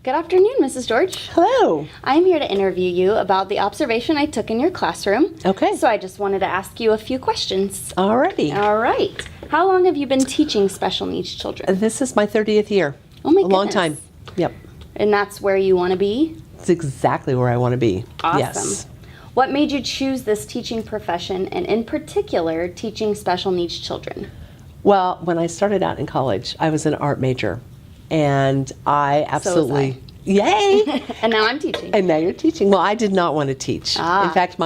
Good afternoon, Mrs. George. Hello. I'm here to interview you about the observation I took in your classroom. Okay. So I just wanted to ask you a few questions. Alrighty. All right. How long have you been teaching special needs children? This is my 30th year. Oh my A long goodness. time. Yep. And that's where you want to be? It's exactly where I want to be. Awesome. Yes. What made you choose this teaching profession, and in particular, teaching special needs children? Well, when I started out in college, I was an art major. And I absolutely... Yay! And now I'm teaching. And now you're teaching. Well, I did not want to teach. In fact,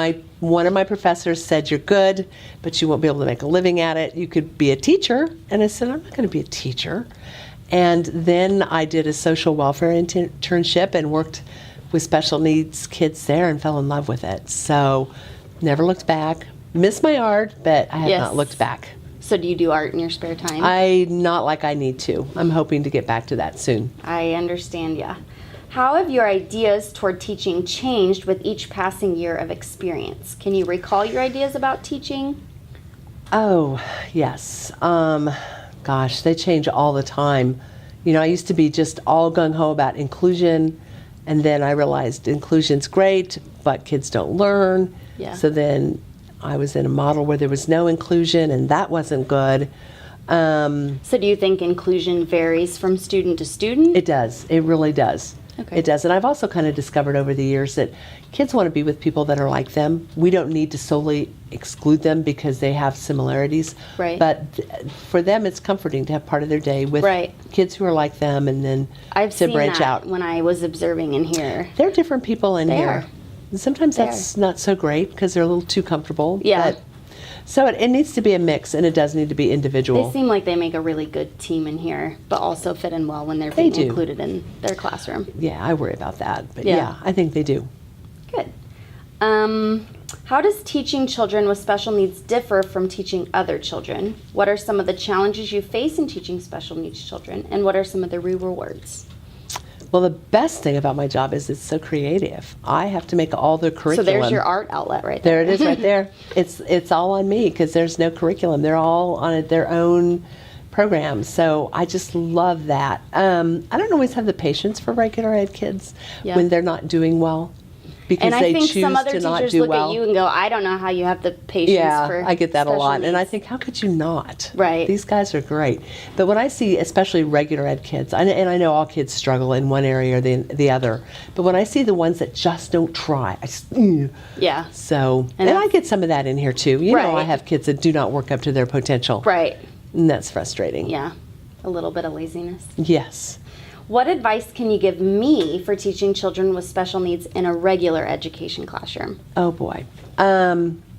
one of my professors said, you're good, but you won't be able to make a living at it. You could be a teacher. And I said, I'm not going to be a teacher. And then I did a social welfare internship and worked with special needs kids there and fell in love with it. So never looked back. Miss my art, but I have not looked back. So do you do art in your spare time? Not like I need to. I'm hoping to get back to that soon. I understand, yeah. How have your ideas toward teaching changed with each passing year of experience? Can you recall your ideas about teaching? Oh, yes. Gosh, they change all the time. You know, I used to be just all gung-ho about inclusion, and then I realized inclusion's great, but kids don't learn. Yeah. So then I was in a model where there was no inclusion, and that wasn't good. So do you think inclusion varies from student to student? It does. It really does. Okay. It does. And I've also kind of discovered over the years that kids want to be with people that are like them. We don't need to solely exclude them because they have similarities. Right. But for them, it's comforting to have part of their day with kids who are like them, and then I've to seen branch that out. when I was observing in here. They're different people in They here. are. And sometimes that's not so great because they're a little too comfortable. Yeah. So it needs to be a mix, and it does need to be individual. They seem like they make a really good team in here, but also fit in well when they're being included in their classroom. Yeah, I worry about that. But yeah, I think they do. Good. How does teaching children with special needs differ from teaching other children? What are some of the challenges you face in teaching special needs children, and what are some of the rewards? Well, the best thing about my job is it's so creative. I have to make all the curriculum. So there's your art outlet right there. There it is right there. It's all on me because there's no curriculum. They're all on their own programs. So I just love that. I don't always have the patience for regular ed kids when they're not doing well. Because and I they think choose some other to not teachers do look well. at you and go, I don't know how you have the patience for Yeah, I get that a lot. needs. And I think, how could you not? Right. These guys are great. But when I see especially regular ed kids, and I know all kids struggle in one area or the other, but when I see the ones that just don't try, I just, yeah. So, and I get some of that in here too. You know, I have kids that do not work up to their potential. Right. And that's frustrating. Yeah. A little bit of laziness. Yes. What advice can you give me for teaching children with special needs in a regular education classroom? Oh boy.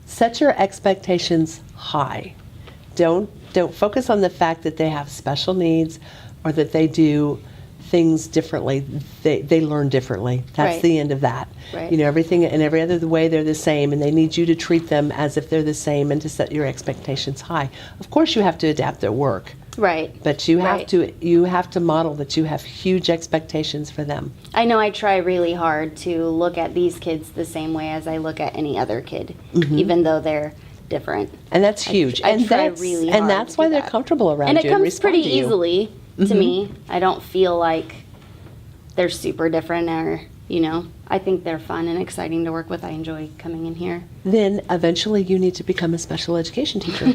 Set your expectations high. Don't focus on the fact that they have special needs or that they do things differently. They learn differently. That's the end of that. Right. You know, everything in every other way they're the same, and they need you to treat them as if they're the same and to set your expectations high. Of course you have to adapt their work. Right. But you have to model that you have huge expectations for them. I know I try really hard to look at these kids the same way as I look at any other kid, even though they're different. And that's huge. I try really hard. And that's why they're comfortable around you and it comes respond pretty to you. easily to me. I don't feel like they're super different or, you know, I think they're fun and exciting to work with. I enjoy coming in here. Then eventually you need to become a special education teacher.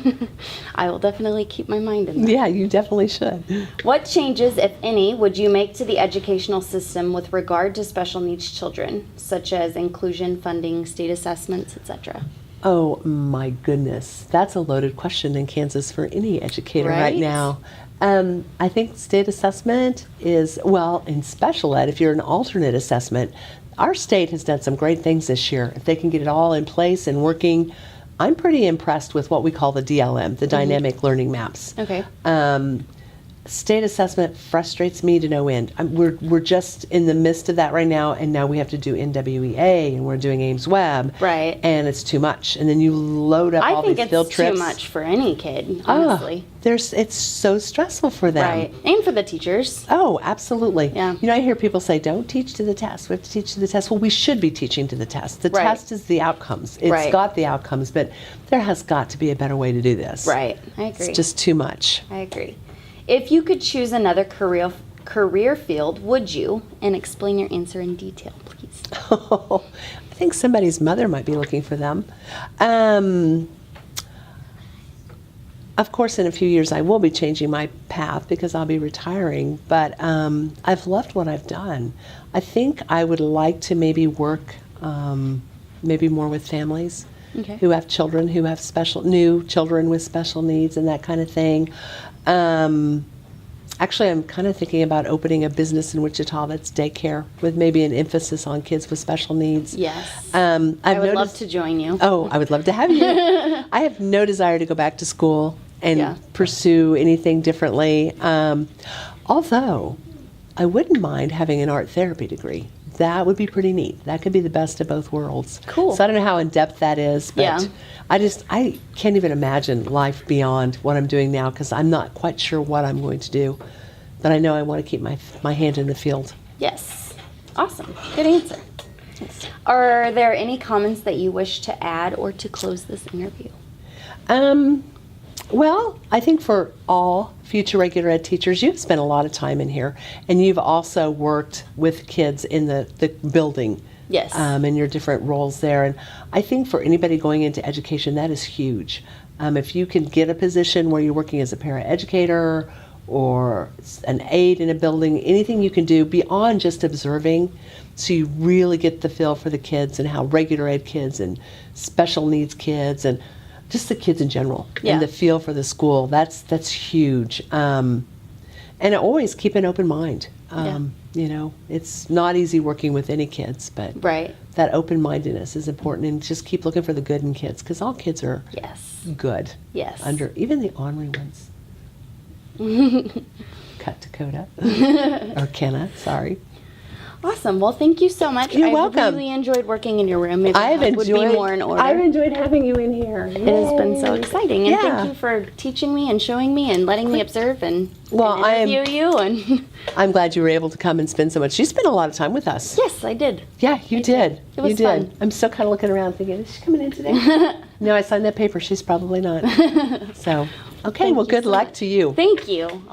I will definitely keep my mind in that. Yeah, you definitely should. What changes, if any, would you make to the educational system with regard to special needs children, such as inclusion, funding, state assessments, etc.? Oh my goodness. That's a loaded question in Kansas for any educator right now. I think state assessment is, well, in special ed, if you're an alternate assessment, our state has done some great things this year. If they can get it all in place and working, I'm pretty impressed with what we call the DLM, the Dynamic Learning Maps. Okay. State assessment frustrates me to no end. We're just in the midst of that right now, and now we have to do NWEA, and we're doing Ames Web. Right. And it's too much. And then you load up all these field trips. I think it's too much for any kid, honestly. It's so stressful for them. Right. And for the teachers. Oh, absolutely. Yeah. You know, I hear people say, don't teach to the test. We have to teach to the test. Well, we should be teaching to the test. The test is the outcomes. It's got the outcomes, but there has got to be a better way to do this. Right. I agree. It's just too much. I agree. If you could choose another career field would you? And explain your answer in detail, please. I think somebody's mother might be looking for them. Of course, in a few years, I will be changing my path because I'll be retiring, but I've loved what I've done. I think I would like to maybe work maybe more with families who have children, who have new children with special needs and that kind of thing. Actually, I'm kind of thinking about opening a business in Wichita that's daycare with maybe an emphasis on kids with special needs. Yes. I would love to join you. Oh, I would love to have you. I have no desire to go back to school and pursue anything differently. Although, I wouldn't mind having an art therapy degree. That would be pretty neat. That could be the best of both worlds. Cool. So I don't know how in-depth that is, but I can't even imagine life beyond what I'm doing now because I'm not quite sure what I'm going to do. But I know I want to keep my hand in the field. Yes. Awesome. Good answer. Are there any comments that you wish to add or to close this interview? Well, I think for all future regular ed teachers, you've spent a lot of time in here, and you've also worked with kids in the building. Yes. In your different roles there. And I think for anybody going into education, that is huge. If you can get a position where you're working as a paraeducator or an aide in a building, anything you can do beyond just observing, so you really get the feel for the kids and how regular ed kids and special needs kids and just the kids in general and the feel for the school, that's huge. And always keep an open mind. You know, it's not easy working with any kids, but that open-mindedness is important, and just keep looking for the good in kids, because all kids are good. Yes. Even the ornery ones. Cut Dakota. Or Kenna, sorry. Awesome. Well, thank you so much. You're welcome. I really enjoyed working in your room. Maybe I've would be more in order. I've enjoyed having you in here. It has been so exciting, and thank you for teaching me and showing me and letting me observe and interview you. And I'm glad you were able to come and spend so much. You spent a lot of time with us. Yes, I did. Yeah, you did. It was fun. I'm still kind of looking around thinking, is she coming in today? No, I signed that paper. She's probably not. So, okay, well, good luck to you. Thank you.